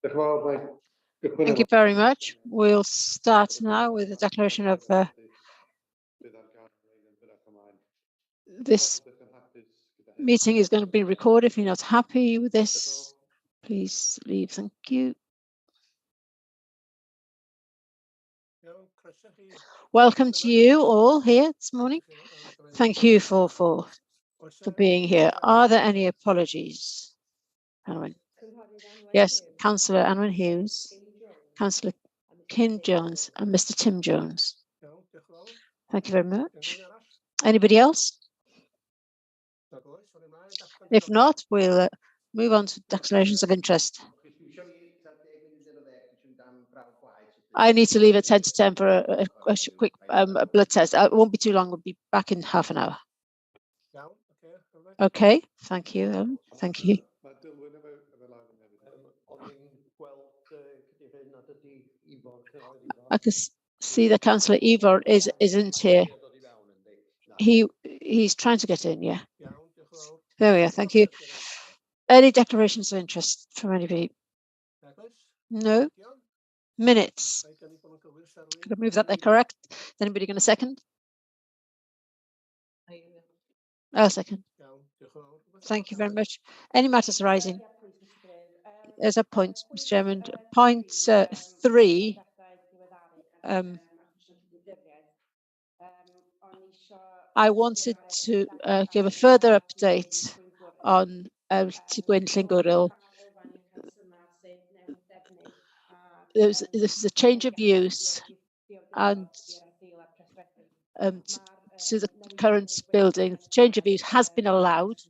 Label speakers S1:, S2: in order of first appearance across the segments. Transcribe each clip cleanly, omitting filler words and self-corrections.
S1: Thank you very much. We'll start now with the declaration of this meeting is going to be recorded. If you're not happy with this, please leave. Thank you. Welcome to you all here this morning. Thank you for being here. Are there any apologies? Anwen? Yes, Councillor Anwen Hughes, Councillor Ken Jones, and Mr. Tim Jones. Thank you very much. Anybody else? If not, we'll move on to declarations of interest. I need to leave at 10 to 10 for a quick blood test. It won't be too long. We'll be back in half an hour. Okay, thank you. Thank you. I can see that Councillor Ivor isn't here. He's trying to get in, yeah. There we are, thank you. Any declarations of interest from anybody? No? Minutes. Could I move that they're correct? Is anybody going to second? I'll second. Thank you very much. Any matters arising? As a point, Mr. Chairman, point 3. I wanted to give a further update on Gwyn Llangwril. This is a change of use and to the current building. The change of use has been allowed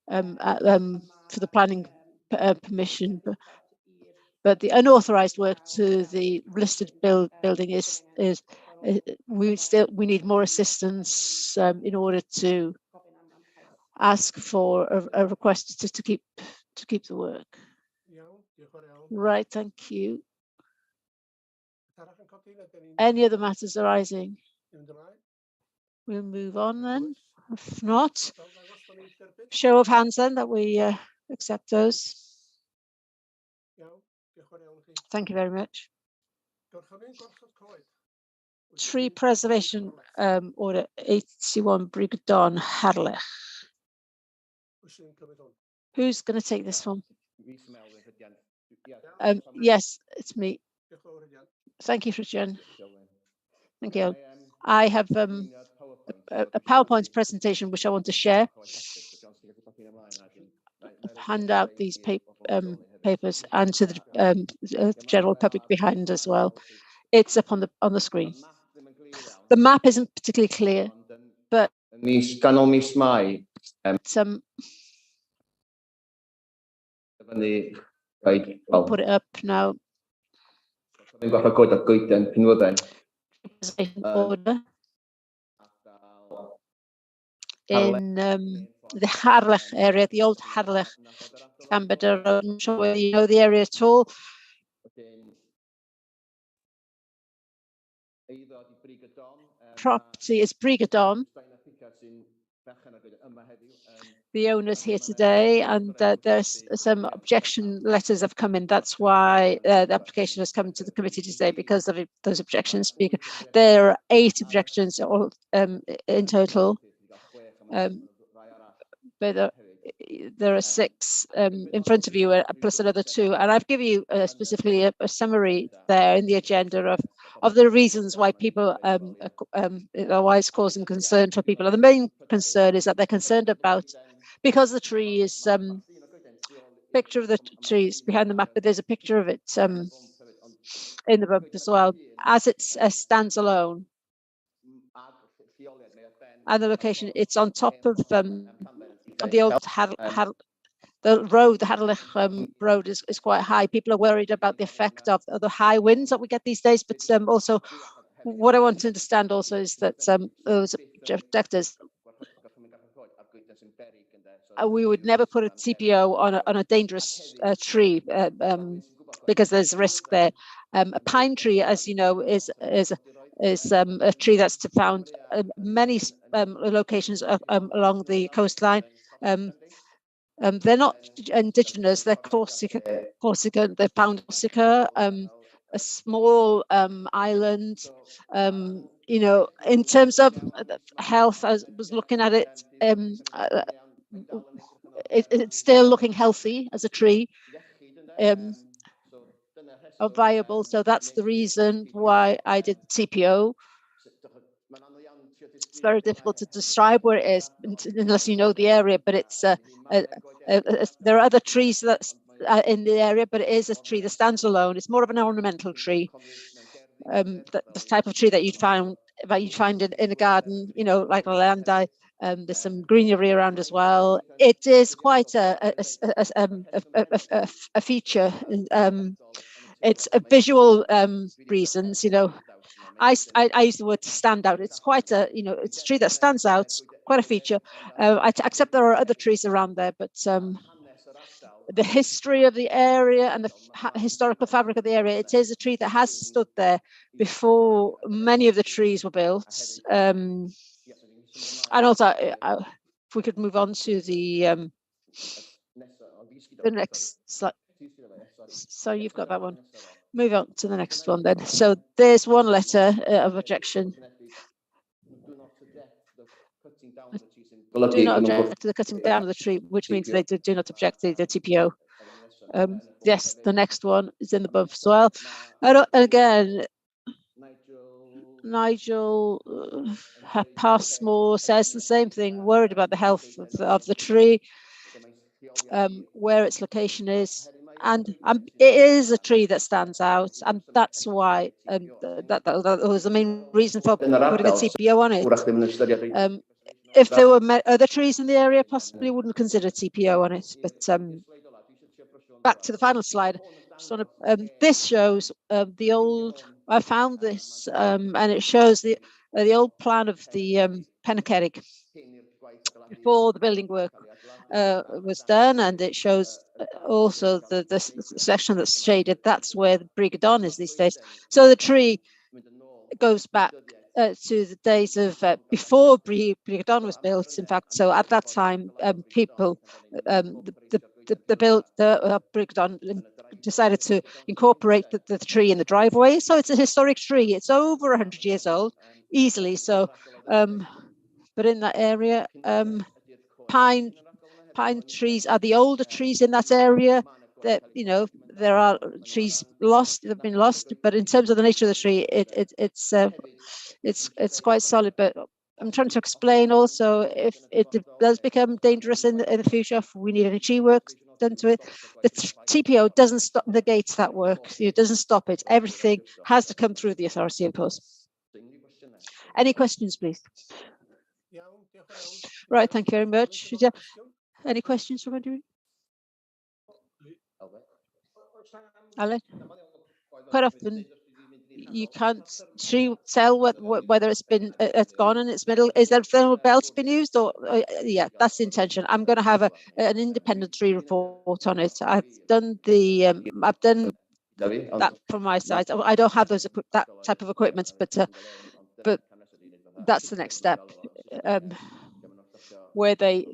S1: for the planning permission, but the unauthorized work to the listed building is we need more assistance in order to ask for a request to keep the work. Right, thank you. Any other matters arising? We'll move on then. If not, show of hands then that we accept those. Thank you very much. Tree Preservation Order 81 Brigadon Harlech. Who's going to take this one? Yes, it's me. Thank you, Christian. Thank you. I have a PowerPoint presentation which I want to share. Hand out these papers and to the general public behind as well. It's up on the screen. The map isn't particularly clear, but I'll put it up now. Order in the Harlech area, the old Harlech Camberder Road. I'm sure whether you know the area at all. Property is Brigadon. The owner's here today, and there's some objection letters have come in. That's why the application has come to the committee today, because of those objections. There are 8 objections all, in total, but there are 6 in front of you, plus another 2. And I've given you specifically a summary there in the agenda of the reasons why people why it's causing concern for people. And the main concern is that they're concerned about, because the tree is picture of the trees behind the map, but there's a picture of it in the book as well, as it stands alone. And the location, it's on top of the old the road, the Harlech road is quite high. People are worried about the effect of the high winds that we get these days, but also what I want to understand also is that those objectives, we would never put a TPO on a dangerous tree because there's risk there. A pine tree, as you know, is a tree that's found many locations along the coastline. They're not indigenous, they're Corsican, they're found in Corsica, a small island. You know, in terms of health, I was looking at it, it's still looking healthy as a tree, viable. So that's the reason why I did TPO. It's very difficult to describe where it is unless you know the area, but it's there are other trees that's in the area, but it is a tree that stands alone. It's more of an ornamental tree, the type of tree that you'd find in a garden, you know, like a landai. There's some greenery around as well. It is quite a feature. It's a visual reasons, you know. I use the word stand out. It's quite a, you know, it's a tree that stands out, quite a feature. Except there are other trees around there, but the history of the area and the historical fabric of the area, it is a tree that has stood there before many of the trees were built. And also, if we could move on to the next slide. So you've got that one. Move on to the next one then. So there's one letter of objection. Do not object to the cutting down of the tree, which means they do not object to the TPO. Yes, the next one is in the above as well. Again, Nigel Passmore says the same thing, worried about the health of the tree, where its location is. And it is a tree that stands out, and that's why that was the main reason for putting a TPO on it. If there were other trees in the area, possibly wouldn't consider TPO on it. But back to the final slide. This shows the old. I found this, and it shows the old plan of the Pennacerrig before the building work was done, and it shows also the section that's shaded. That's where the Brigadon is these days. So the tree goes back to the days of before Brigadon was built. In fact, so at that time, people, the Brigadon decided to incorporate the tree in the driveway. So it's a historic tree. It's over 100 years old, easily. So, but in that area, pine trees are the older trees in that area. That, you know, there are trees lost that have been lost, but in terms of the nature of the tree, it's quite solid. But I'm trying to explain also, if it does become dangerous in the future, if we need any tree work done to it, the TPO doesn't negate that work. It doesn't stop it. Everything has to come through the authority, of course. Any questions, please? Right, thank you very much. Any questions from anybody? Alan? Quite often, you can't tell whether it's been gone in its middle. Is that thermal belts been used, or yeah, that's the intention. I'm going to have an independent tree report on it. I've done that from my side. I don't have that type of equipment, but that's the next step, where they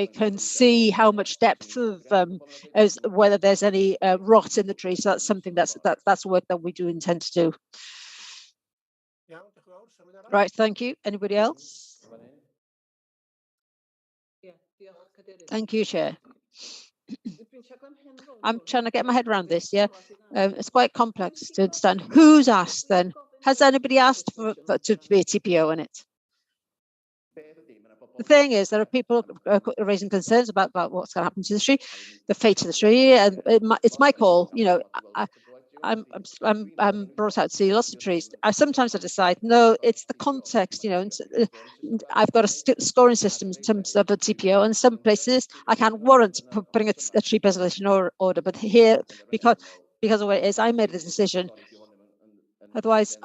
S1: can see how much depth of whether there's any rot in the tree. So that's something that's work that we do intend to do. Right, thank you. Anybody else? Thank you, Chair. I'm trying to get my head around this. Yeah, it's quite complex to understand. Who's asked then? Has anybody asked for to be a TPO in it? The thing is, there are people raising concerns about what's going to happen to the tree, the fate of the tree, and it's my call. You know, I'm brought out to see lots of trees. I sometimes decide, no, it's the context. You know, I've got a scoring system in terms of a TPO, and some places I can't warrant putting a tree preservation order, but here, because of what it is, I made the decision. Otherwise,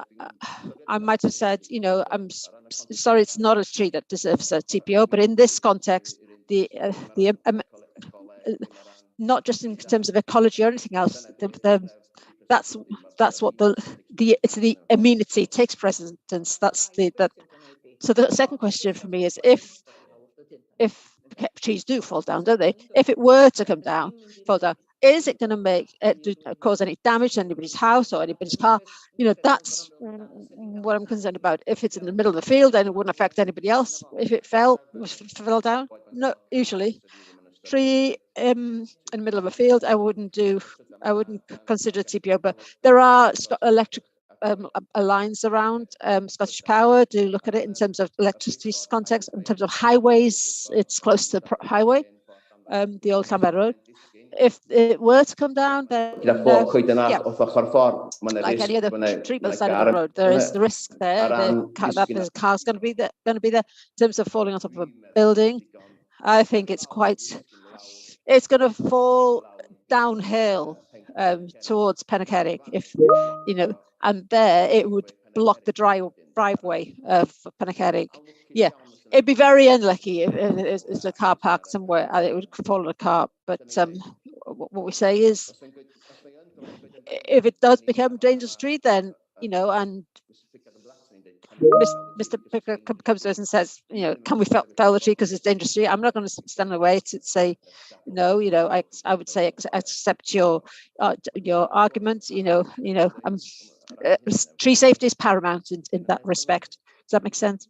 S1: I might have said, you know, I'm sorry, it's not a tree that deserves a TPO, but in this context, not just in terms of ecology or anything else, that's what it's the amenity takes precedence. So the second question for me is, if trees do fall down, don't they? If it were to come down, fall down, is it going to make cause any damage to anybody's house or anybody's car? You know, that's what I'm concerned about. If it's in the middle of the field, then it wouldn't affect anybody else. If it fell down, no, usually. Tree in the middle of a field, I wouldn't consider TPO, but there are electric lines around. Scottish Power do look at it in terms of electricity context. In terms of highways, it's close to the highway, the old Llanfair Road. If it were to come down, then like any other tree by the side of the road, there is the risk there that there's cars going to be there. In terms of falling on top of a building, I think it's going to fall downhill towards Pennacerrig, if you know, and there it would block the driveway for Pennacerrig. Yeah, it'd be very unlucky if it's a car park somewhere and it would fall on a car. But what we say is, if it does become a dangerous tree, then you know, and Mr. Picker comes to us and says, you know, can we fell the tree because it's dangerous tree? I'm not going to stand in the way to say, no, you know, I would say accept your argument. Tree safety is paramount in that respect. Does that make sense?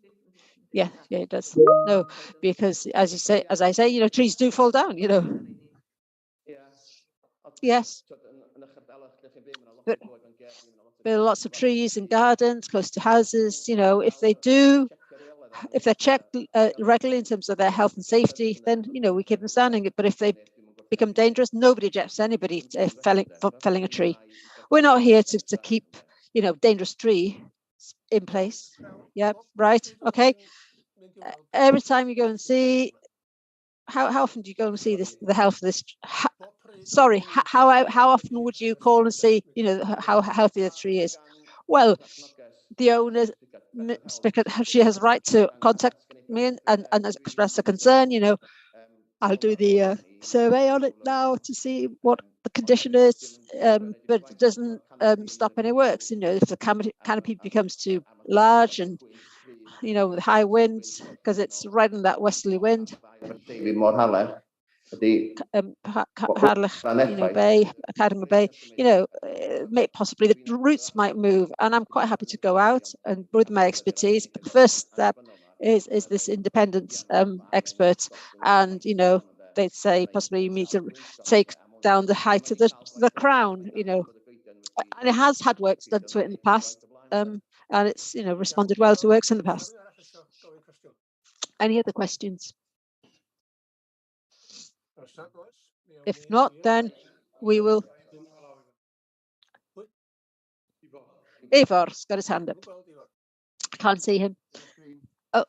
S1: Yeah, it does. No, because as I say, you know, trees do fall down, you know. Yes. But there are lots of trees and gardens close to houses, you know, if they're checked regularly in terms of their health and safety, then, you know, we keep them standing. But if they become dangerous, nobody objects to anybody felling a tree. We're not here to keep, you know, dangerous tree in place. Yeah, right. Okay. Every time you go and see, how often do you go and see the health of this? How often would you call and see, you know, how healthy the tree is? Well, the owner, she has a right to contact me and express a concern. You know, I'll do the survey on it now to see what the condition is, but it doesn't stop any works. You know, if the canopy becomes too large and, you know, with high winds, because it's right in that westerly wind. Harlech, you know, Bay, Cardigan Bay, you know, possibly the roots might move, and I'm quite happy to go out and with my expertise. But the first step is this independent expert, and you know, they'd say possibly you need to take down the height of the crown, you know, and it has had works done to it in the past, and it's, you know, responded well to works in the past. Any other questions? If not, then we will. Ivor's got his hand up. I can't see him. Oh,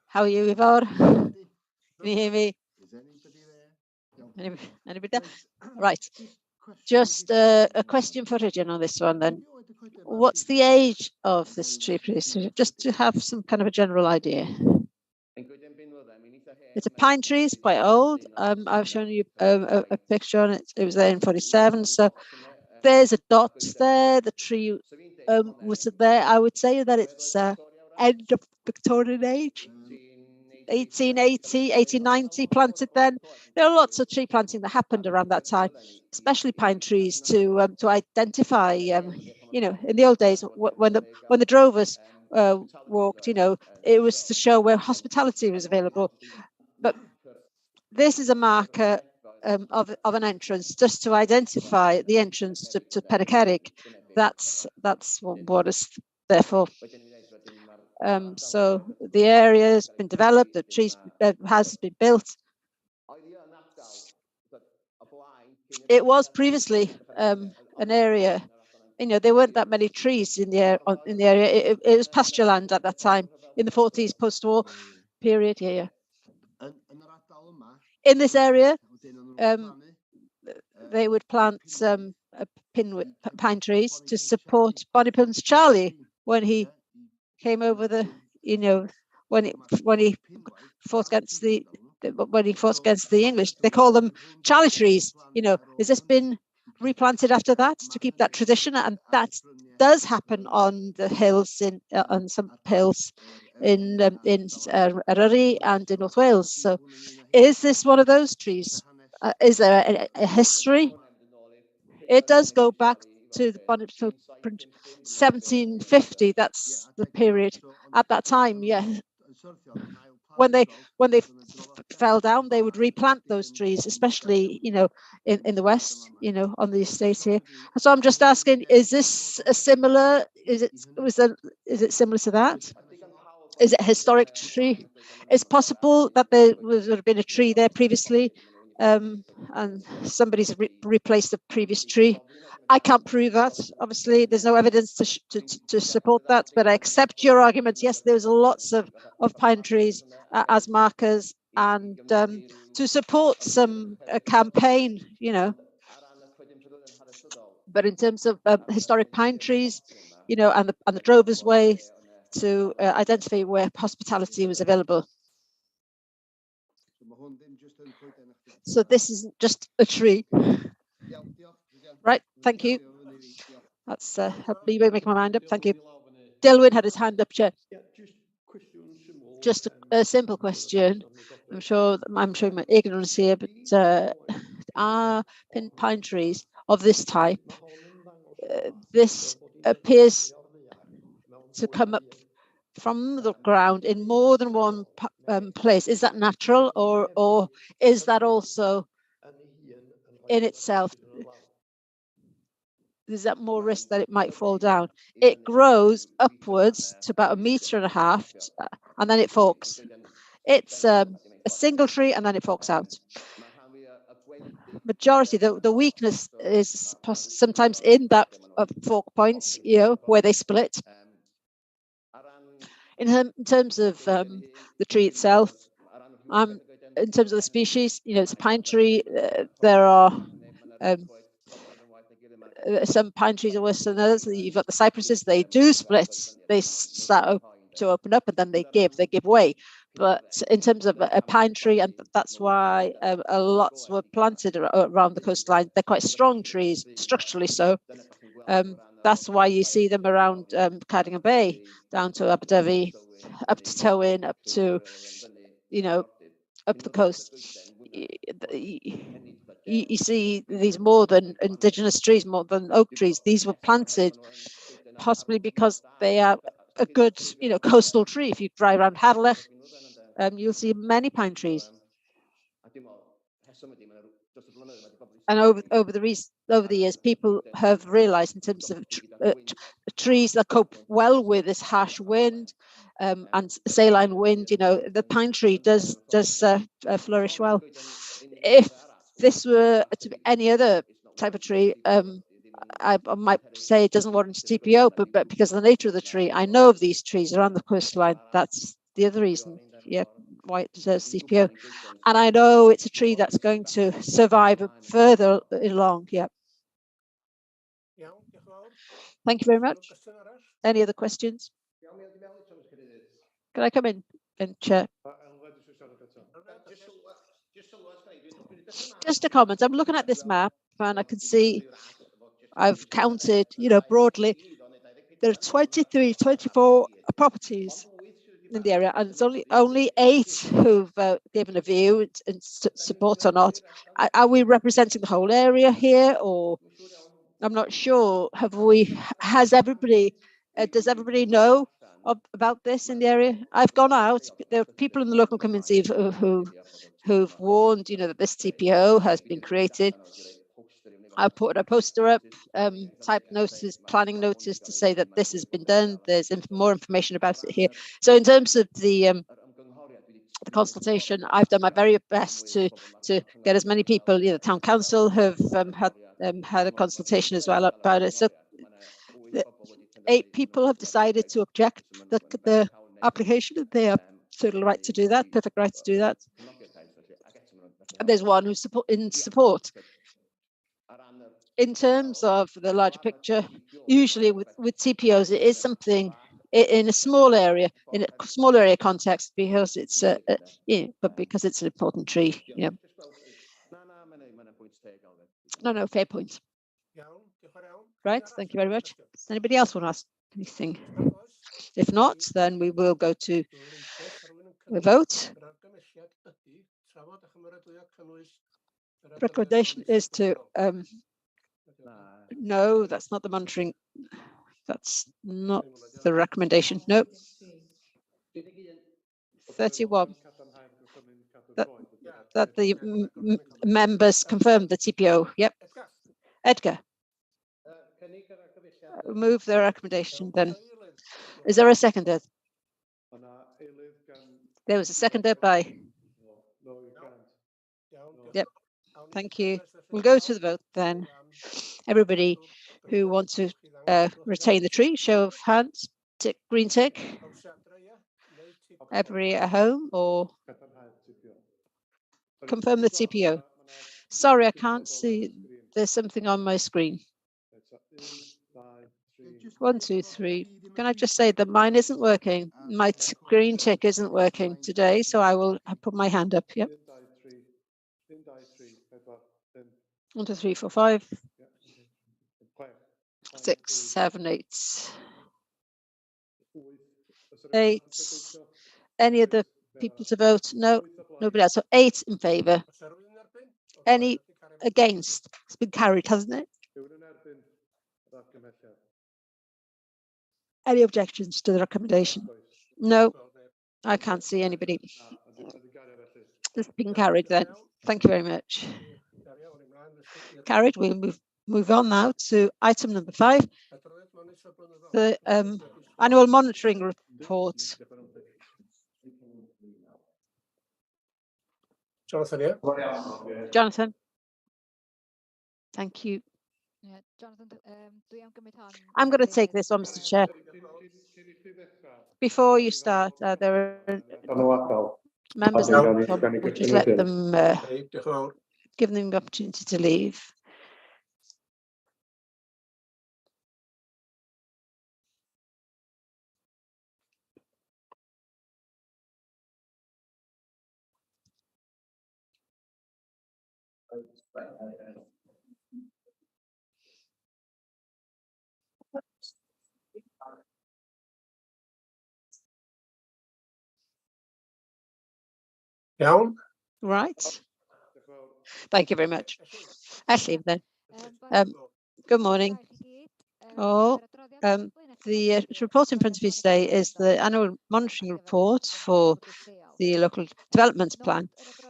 S1: how are you, Ivor? Can you hear me? Anybody there? Right. Just a question for Ridgeon on this one then. What's the age of this tree, please? Just to have some kind of a general idea. It's a pine tree, it's quite old. I've shown you a picture on it. It was there in 47. So there's a dot there. The tree was there. I would say that it's end of Victorian age. 1880, 1890 planted then. There are lots of tree planting that happened around that time, especially pine trees to identify, you know, in the old days when the drovers walked, you know, it was to show where hospitality was available. But this is a marker of an entrance, just to identify the entrance to Pennacerrig. That's what is there for. So the area has been developed, the house has been built. It was previously an area, you know, there weren't that many trees in the area. It was pasture land at that time in the 40s post-war period. Yeah. In this area, they would plant pine trees to support Bonnie Prince Charlie when he came over the, you know, when he fought against the English. They call them Charlie trees. You know, has this been replanted after that to keep that tradition? And that does happen on the hills on some hills Eryri and in North Wales. So is this one of those trees? Is there a history? It does go back to the Bonnet footprint 1750. That's the period. At that time, yeah. When they fell down, they would replant those trees, especially in the west, on the estate here. So I'm just asking, is this a similar? Is it similar to that? Is it a historic tree? It's possible that there would have been a tree there previously, and somebody's replaced the previous tree. I can't prove that. Obviously, there's no evidence to support that, but I accept your argument. Yes, there's lots of pine trees as markers, and to support some campaign, But in terms of historic pine trees, and the Drover's Way, to identify where hospitality was available. So this isn't just a tree. Right, thank you. That's helped me make my mind up. Thank you. Dilwyn had his hand up, Chair. Just a simple question. I'm showing my ignorance here, but are pine trees of this type, this appears to come up from the ground in more than one place. Is that natural, or is that also in itself? There's that more risk that it might fall down. It grows upwards to about 1.5 meters, and then it forks. It's a single tree, and then it forks out. Majority, the weakness is sometimes in that fork points, where they split. In terms of the tree itself, in terms of the species, it's a pine tree. There are some pine trees are worse than others. You've got the cypresses; they do split. They start to open up, and then they give way. But in terms of a pine tree, and that's why lots were planted around the coastline. They're quite strong trees, structurally so. That's why you see them around Cardigan Bay, down to Aberdyfi, up to Tywyn, up to, up the coast. You see these more than indigenous trees, more than oak trees. These were planted possibly because they are a good, coastal tree. If you drive around Harlech, you'll see many pine trees. And over the years, people have realized in terms of trees that cope well with this harsh wind and saline wind, the pine tree does flourish well. If this were to be any other type of tree, I might say it doesn't warrant TPO, but because of the nature of the tree, I know of these trees around the coastline. That's the other reason, why it deserves TPO. And I know it's a tree that's going to survive further along. Thank you very much. Any other questions? Can I come in, Chair? Just a comment. I'm looking at this map, and I can see I've counted, broadly, there are 24 properties in the area, and it's only 8 who've given a view and support or not. Are we representing the whole area here, or I'm not sure? Does everybody know about this in the area? I've gone out. There are people in the local community who've warned, that this TPO has been created. I put a poster up, type notice, planning notice to say that this has been done. There's more information about it here. So in terms of the consultation, I've done my very best to get as many people. The town council have had a consultation as well about it. So 8 people have decided to object the application, and they have total right to do that, perfect right to do that. And there's one who's in support. In terms of the larger picture, usually with TPOs, it is something in a small area, context, because it's but because it's an important tree. No, fair point. Right, thank you very much. Does anybody else want to ask anything? If not, then we will go to a vote. Recommendation is to no, that's not the monitoring. That's not the recommendation. No. 31. That the members confirmed the TPO. Yep. Edgar. Move the recommendation then. Is there a seconder? There was a seconder by. Yep. Thank you. We'll go to the vote then. Everybody who wants to retain the tree, show of hands. Tick, green tick. Everybody at home or confirm the TPO. Sorry, I can't see. There's something on my screen. 1, 2, 3. Can I just say that mine isn't working? My green tick isn't working today, so I will put my hand up. Yep. 1, 2, 3, 4, 5, 6, 7, 8. 8. Any other people to vote? No, nobody else. So 8 in favour. Any against? It's been carried, hasn't it? Any objections to the recommendation? No, I can't see anybody. It's been carried then. Thank you very much. Carried. We'll move on now to item number 5, the annual monitoring report. Jonathan. Thank you. I'm going to take this on, Mr. Chair. Before you start, there are members that we'll just let them give them the opportunity to leave. Right. Thank you very much. Ashley, then. Good morning. The report in front of you today is the annual monitoring report for the local development plan.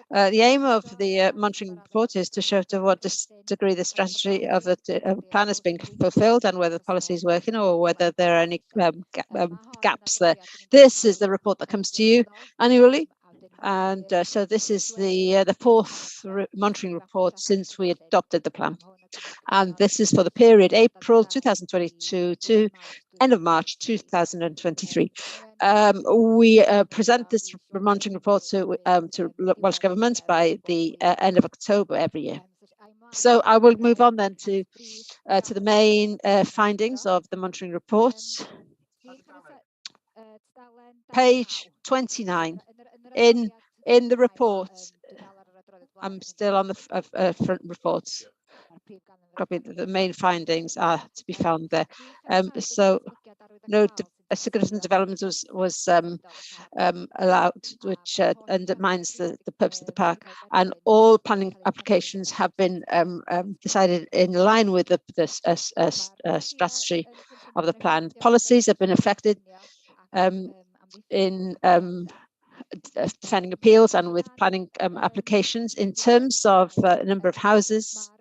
S1: The aim of the monitoring report is to show to what degree the strategy of the plan is being fulfilled and whether the policy is working or whether there are any gaps there. This is the report that comes to you annually. And so this is the fourth monitoring report since we adopted the plan. And this is for the period April 2022 to end of March 2023. We present this monitoring report to Welsh Government by the end of October every year. So I will move on then to the main findings of the monitoring report. Page 29 in the report. I'm still on the front reports. Copy the main findings are to be found there. So no significant development was allowed, which undermines the purpose of the park, and all planning applications have been decided in line with the strategy of the plan. Policies have been affected in defending appeals and with planning applications. In terms of number of houses,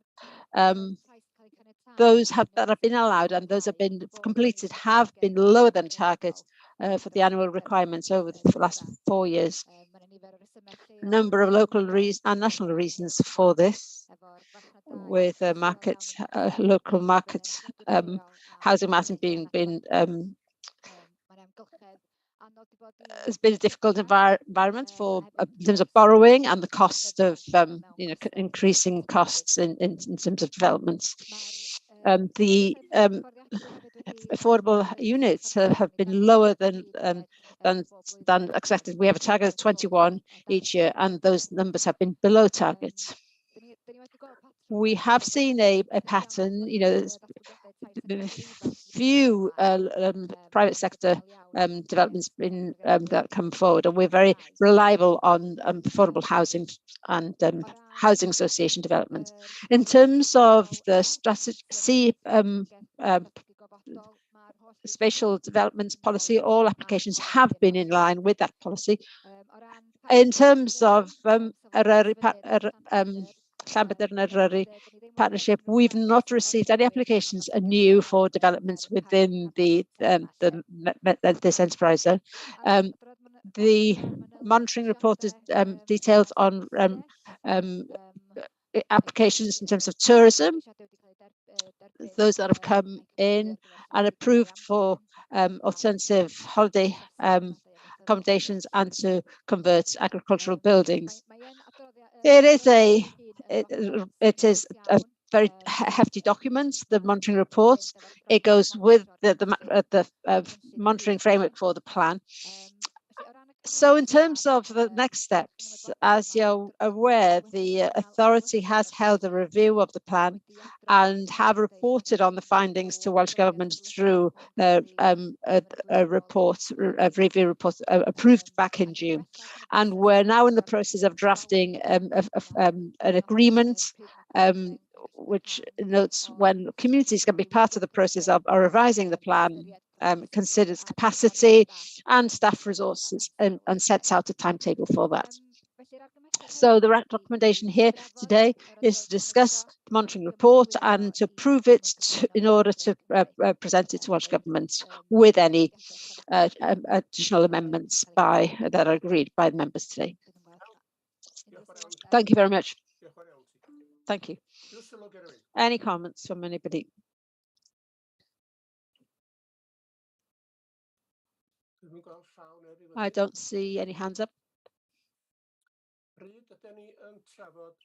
S1: those that have been allowed and those have been completed have been lower than target for the annual requirements over the last 4 years. A number of local and national reasons for this, with local market housing market being has been a difficult environment for in terms of borrowing and the cost of increasing costs in terms of developments. The affordable units have been lower than expected. We have a target of 21 each year, and those numbers have been below targets. We have seen a pattern, few private sector developments that come forward, and we're very reliable on affordable housing and housing association development. In terms of the strategy, spatial development policy, all applications have been in line with that policy. In terms of Llanbedr partnership, we've not received any applications anew for developments within this enterprise zone. The monitoring report is detailed on applications in terms of tourism, those that have come in and approved for alternative holiday accommodations and to convert agricultural buildings. It is a very hefty document, the monitoring report. It goes with the monitoring framework for the plan. So in terms of the next steps, as you're aware, the authority has held a review of the plan and have reported on the findings to Welsh Government through a review report approved back in June. And we're now in the process of drafting an agreement which notes when communities can be part of the process of revising the plan, considers capacity and staff resources, and sets out a timetable for that. So the recommendation here today is to discuss the monitoring report and to approve it in order to present it to Welsh Government with any additional amendments that are agreed by the members today. Thank you very much. Thank you. Any comments from anybody? I don't see any hands up.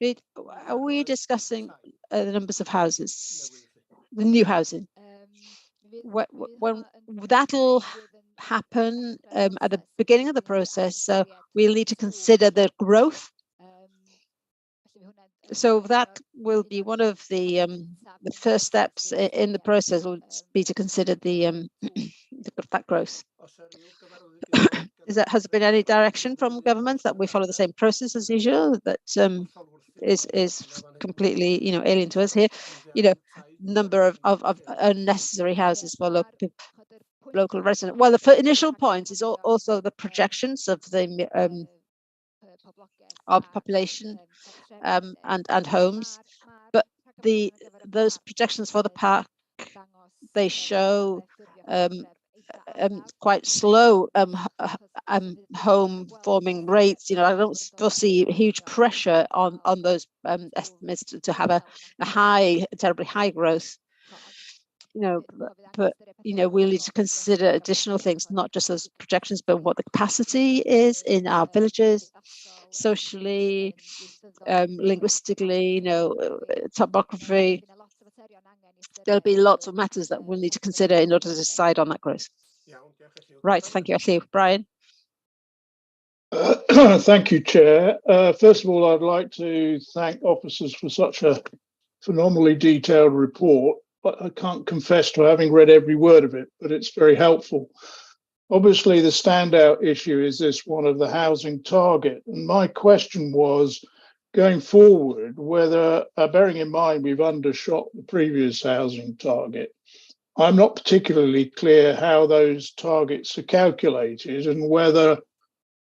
S1: Reid, are we discussing the numbers of houses, the new housing? When that'll happen at the beginning of the process, so we'll need to consider the growth. So that will be one of the first steps in the process, will be to consider that growth. Has there been any direction from government that we follow the same process as usual? That is completely, alien to us here. Number of unnecessary houses for local residents. Well, the initial point is also the projections of the of population and homes, but those projections for the park, they show quite slow home forming rates. I don't foresee huge pressure on those estimates to have a terribly high growth. But we'll need to consider additional things, not just those projections, but what the capacity is in our villages, socially, linguistically, topography. There'll be lots of matters that we'll need to consider in order to decide on that growth. Right, thank you. I see Brian.
S2: Thank you, Chair. First of all, I'd like to thank officers for such a phenomenally detailed report. But I can't confess to having read every word of it, but it's very helpful. Obviously, the standout issue is this one of the housing target. And my question was, going forward, whether, bearing in mind we've undershot the previous housing target, I'm not particularly clear how those targets are calculated and whether,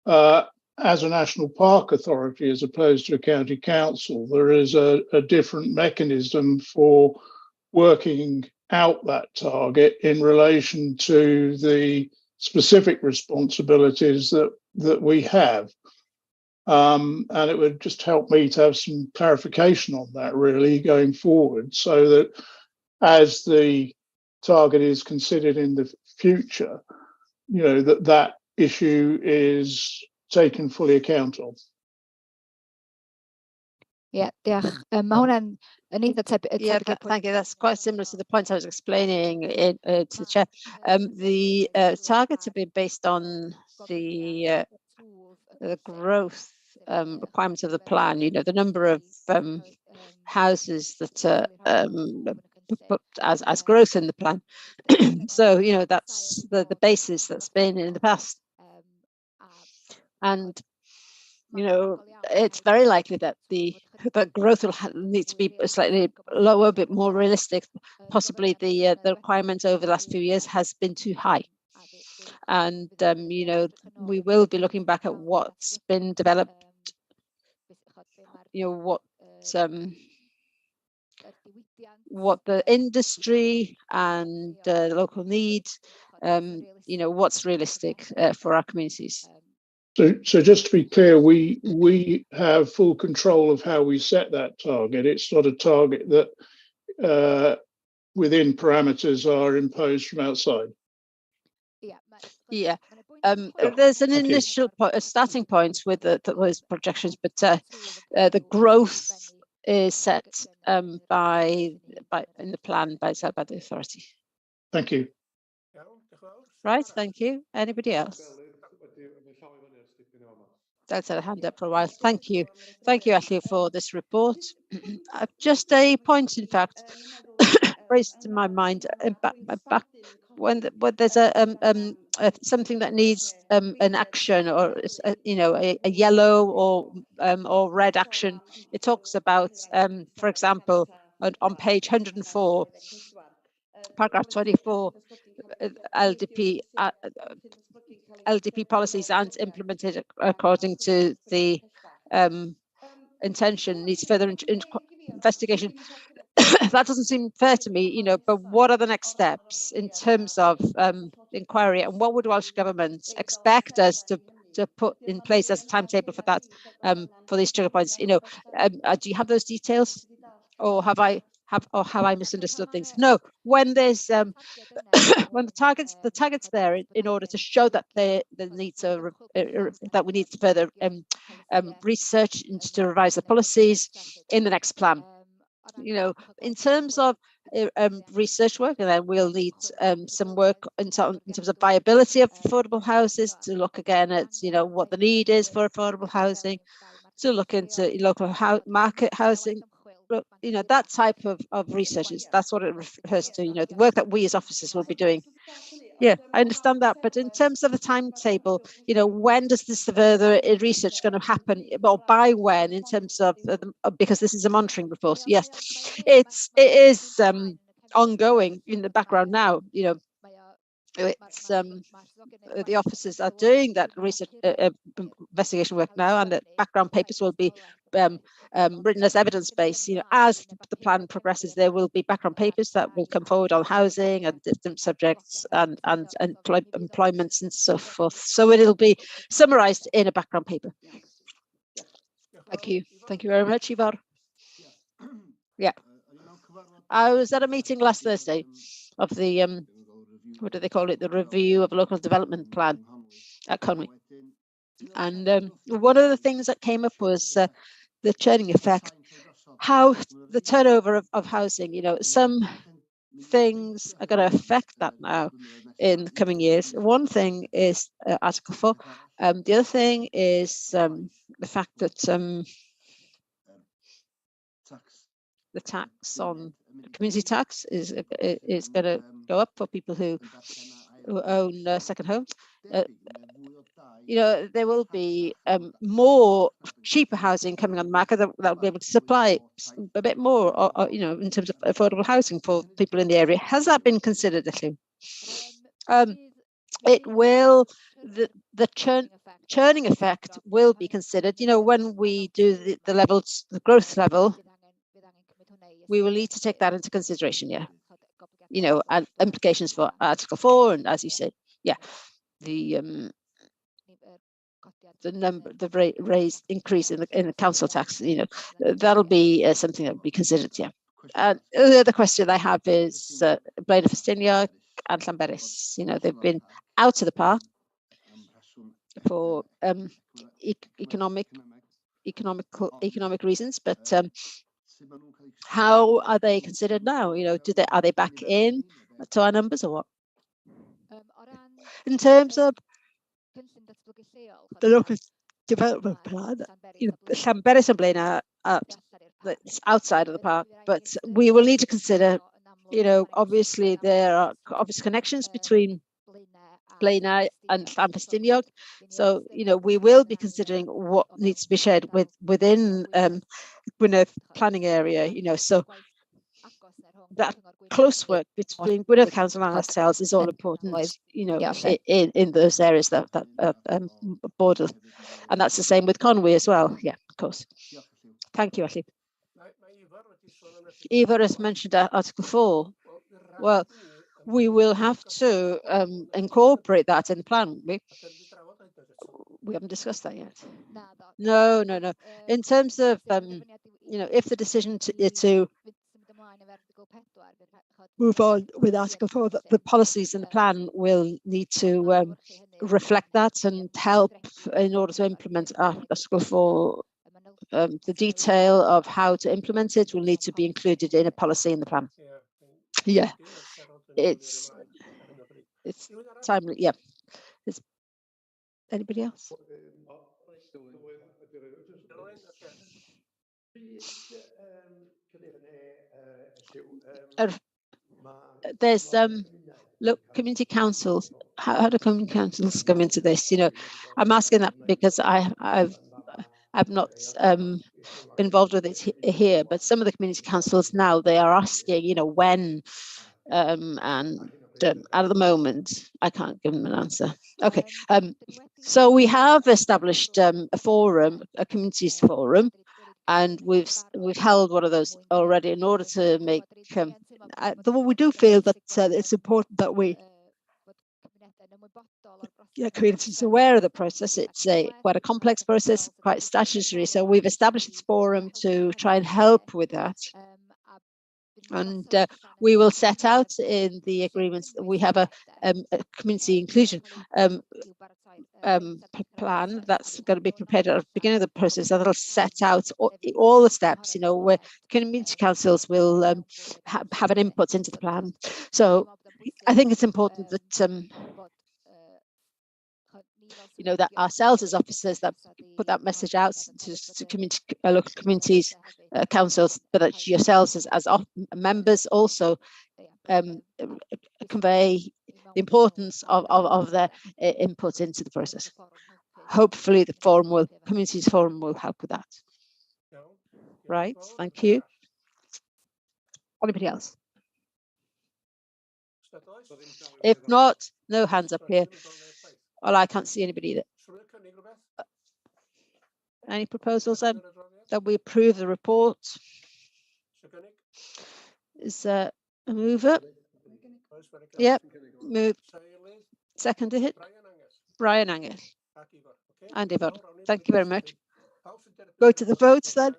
S2: as a national park authority, as opposed to a county council, there is a different mechanism for working out that target in relation to the specific responsibilities that we have. And it would just help me to have some clarification on that, really, going forward, so that as the target is considered in the future, that issue is taken fully account of.
S3: Yeah,
S1: thank you. That's quite similar to the point I was explaining to the chair. The targets have been based on the growth requirements of the plan. The number of houses that put as growth in the plan. So, you know, that's the basis that's been in the past. And, you know, it's very likely that the growth will need to be slightly lower, a bit more realistic. Possibly the requirement over the last few years has been too high. And, you know, we will be looking back at what's been developed, you know, what the industry and local needs, you know, what's realistic for our communities.
S2: So just to be clear, we have full control of how we set that target. It's not a target that within parameters are imposed from outside.
S1: Yeah, there's an initial a starting point with those projections, but the growth is set by in the plan by the authority.
S2: Thank you.
S1: Right, thank you. Anybody else? That's a hand up for a while. Thank you, Ashley, for this report. Just a point, in fact, raised in my mind back when there's something that needs an action, or you know, a yellow or red action. It talks about, for example, on page 104, paragraph 24, LDP policies aren't implemented according to the intention, needs further investigation. That doesn't seem fair to me, you know, but what are the next steps in terms of inquiry, and what would Welsh Government expect us to put in place as a timetable for that, for these trigger points? You know, do you have those details, or have I misunderstood things? No, when there's when the targets there in order to show that the needs are that we need to further research and to revise the policies in the next plan. You know, in terms of research work, and then we'll need some work in terms of viability of affordable houses, to look again at, you know, what the need is for affordable housing, to look into local market housing. But, you know, that type of research that's what it refers to, you know, the work that we as officers will be doing. Yeah, I understand that, but in terms of the timetable, you know, when does this further research going to happen, or by when, in terms of because this is a monitoring report? Yes, it is ongoing in the background now. You know, it's the officers are doing that research investigation work now, and the background papers will be written as evidence base. You know, as the plan progresses, there will be background papers that will come forward on housing and different subjects and employments and so forth. So it'll be summarized in a background paper. Thank you very much, Ivar. Yeah, I was at a meeting last Thursday of the what do they call it, the review of local development plan at Conwy, and one of the things that came up was the churning effect, how the turnover of housing, you know, some things are going to affect that now in the coming years. One thing is Article 4. The other thing is the fact that the tax on community tax is going to go up for people who own second homes. You know, there will be more cheaper housing coming on the market that will be able to supply a bit more, or, you know, in terms of affordable housing for people in the area. Has that been considered, Ashley? It will, the churning effect will be considered. You know, when we do the levels, the growth level, we will need to take that into consideration. Yeah, you know, and implications for Article 4, and as you said, yeah, the raised increase in the council tax. You know, that'll be something that will be considered. Yeah. And the other question I have is Blaenau Ffestiniog and Llanberis. You know, they've been out of the park for economic reasons, but how are they considered now? You know, are they back in to our numbers, or what? In terms of the local development plan, you know, Llanberis and Blaenau are it's outside of the park, but we will need to consider you know, obviously there are obvious connections between Blaenau and Llanfestiniog. So, you know, we will be considering what needs to be shared within Gwynedd planning area, you know, so that close work between Gwynedd Council and ourselves is all important, you know, in those areas that border. And that's the same with Conwy as well. Yeah, of course. Thank you, Ashley. Eva has mentioned Article 4. Well, we will have to incorporate that in the plan. We haven't discussed that yet. No. In terms of, you know, if the decision to move on with Article 4, the policies in the plan will need to reflect that and help in order to implement Article 4. The detail of how to implement it will need to be included in a policy in the plan. Yeah, it's timely. Yeah. Is anybody else? There's look, community councils. How do community councils come into this? You know, I'm asking that because I've not been involved with it here, but some of the community councils now, they are asking, you know, when, and at the moment I can't give them an answer. Okay, so we have established a forum, a communities forum, and we've held one of those already in order to make. We do feel that it's important that we. Yeah, communities are aware of the process. It's quite a complex process, quite statutory. So we've established this forum to try and help with that. And we will set out in the agreements that we have a community inclusion plan that's going to be prepared at the beginning of the process. That'll set out all the steps, you know, where community councils will have an input into the plan. So I think it's important that you know, that ourselves as officers that put that message out to community, local communities, councils, but that yourselves as members also convey the importance of their input into the process. Hopefully the communities forum will help with that. Right, thank you. Anybody else? If not, no hands up here. Well, I can't see anybody either. Any proposals then that we approve the report? Is there a mover? Yep, moved. Seconded it. Brian Angel. And Yvonne. Thank you very much. Go to the votes then.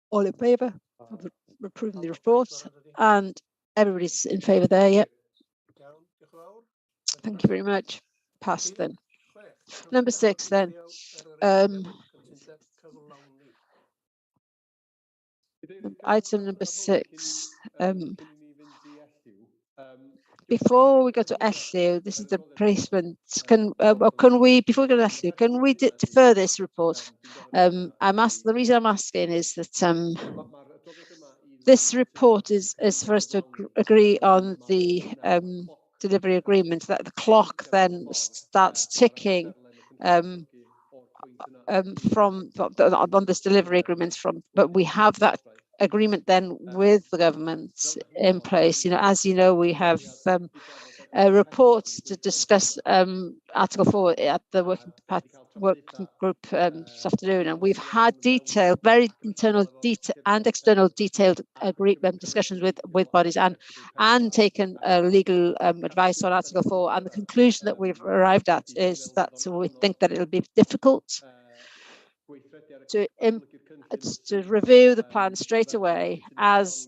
S1: All in favour of approving the report, and everybody's in favour there, yeah. Thank you very much. Passed then. Number 6 then. Item number 6. Before we go to Elliw, this is the placement. Can we, before we go to Elliw, can we defer this report? The reason I'm asking is that this report is for us to agree on the delivery agreement, that the clock then starts ticking on this delivery agreement but we have that agreement then with the government in place. You know, as you know, we have a report to discuss Article 4 at the working group this afternoon, and we've had very internal and external detailed discussions with bodies and taken legal advice on Article 4, and the conclusion that we've arrived at is that we think that it'll be difficult to review the plan straight away as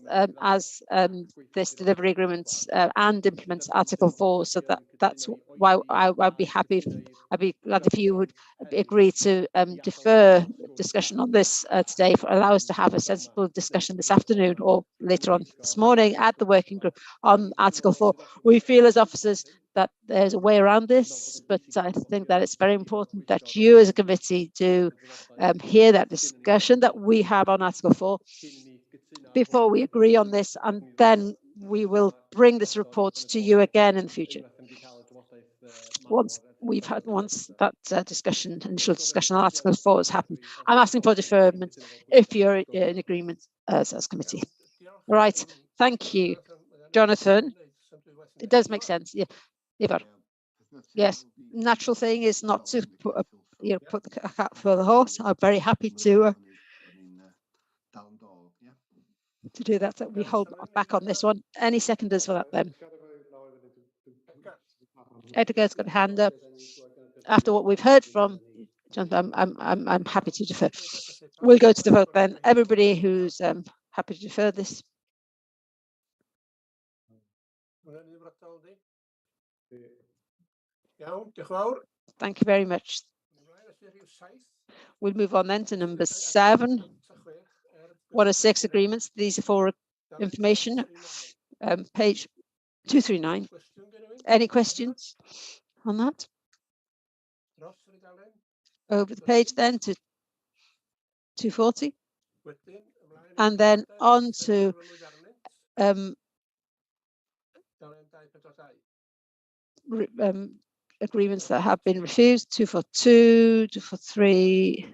S1: this delivery agreement and implement Article 4. So that's why I'd be glad if you would agree to defer discussion on this today, allow us to have a sensible discussion this afternoon or later on this morning at the working group on Article 4. We feel as officers that there's a way around this, but I think that it's very important that you as a committee do hear that discussion that we have on Article 4 before we agree on this, and then we will bring this report to you again in the future. Once that discussion, initial discussion on Article 4 has happened, I'm asking for deferment if you're in agreement as committee. All right, thank you, Jonathan. It does make sense. Yeah, Ivar. Yes, natural thing is not to put the cat before the horse. I'm very happy to do that. We hold back on this one. Any seconders for that then? Edgar's got a hand up. After what we've heard from Jonathan, I'm happy to defer. We'll go to the vote then. Everybody who's happy to defer this. Thank you very much. We'll move on then to number 7. 106 agreements. These are for information. Page 239. Any questions on that? Over the page then to 240. And then on to agreements that have been refused, 242, 243.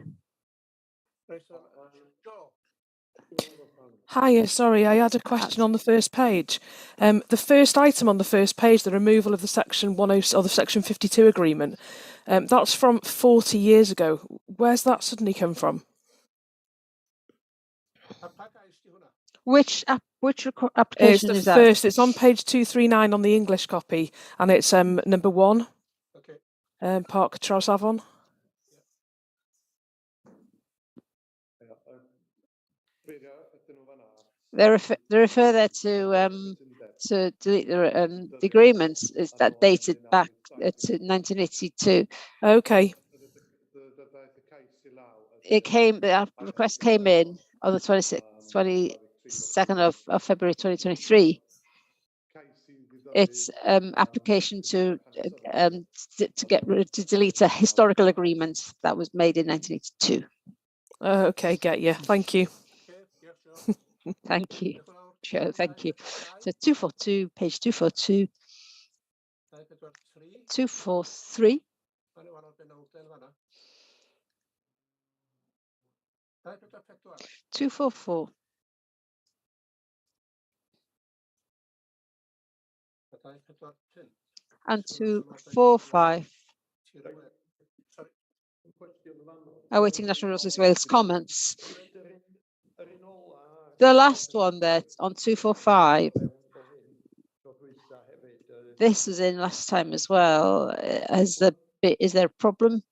S3: Hiya, sorry, I had a question on the first page. The first item on the first page, the removal of the section 10 or the section 52 agreement, that's from 40 years ago. Where's that suddenly come from?
S1: Which
S3: It's
S1: application
S3: the
S1: is that?
S3: first. It's on page 239 on the English copy, and it's number 1. Parc Trawsafon.
S1: They refer there to delete the agreements. Is that dated back to 1982?
S3: Okay.
S1: The request came in on the 22nd of February 2023. It's application to delete a historical agreement that was made in 1982.
S3: Okay, get you. Thank you.
S1: Thank you. Sure, thank you. So 242, page 242. 243. 244. And 245. Awaiting National Resources Wales comments. The last one there on 245. This was in last time as well. Is there a problem?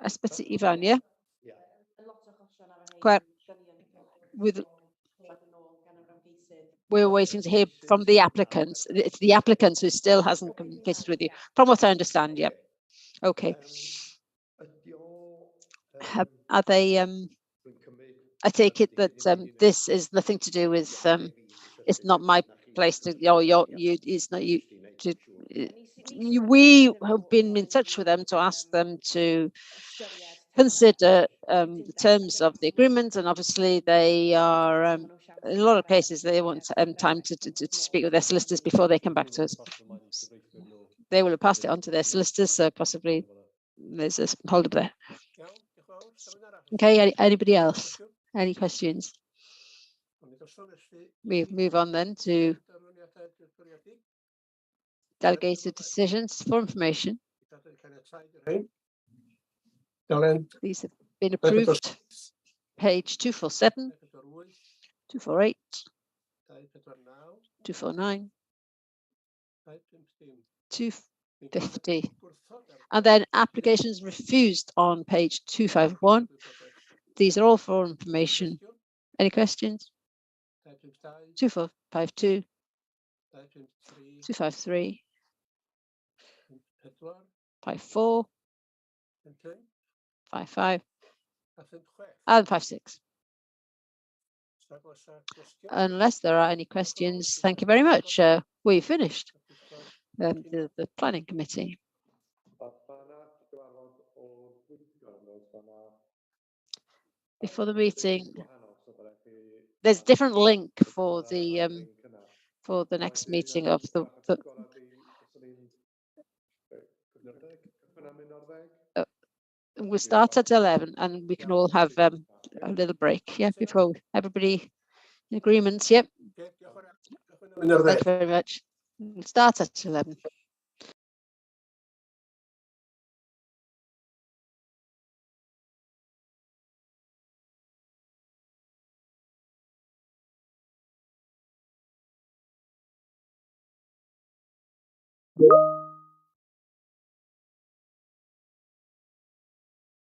S1: Ysbyty Ifan, yeah? We're waiting to hear from the applicants. It's the applicants who still hasn't communicated with you, from what I understand. Yeah. Okay. Are they? I take it that this is nothing to do with. It's not my place to. It's not you. We have been in touch with them to ask them to consider the terms of the agreement, and obviously they are. In a lot of cases, they want time to speak with their solicitors before they come back to us. They will have passed it on to their solicitors, so possibly there's a hold up there. Okay, anybody else? Any questions? We move on then to delegated decisions for information. These have been approved. Page 247, 248, 249, 250. And then applications refused on page 251. These are all for information. Any questions? 2452, 253, 54, 55, and 56. Unless there are any questions, thank you very much. We finished the planning committee. before the meeting. There's a different link for the next meeting of the we'll start at 11 and we can all have a little break, yeah, before everybody in agreement. Yep. Thank you very much. We'll start at 11.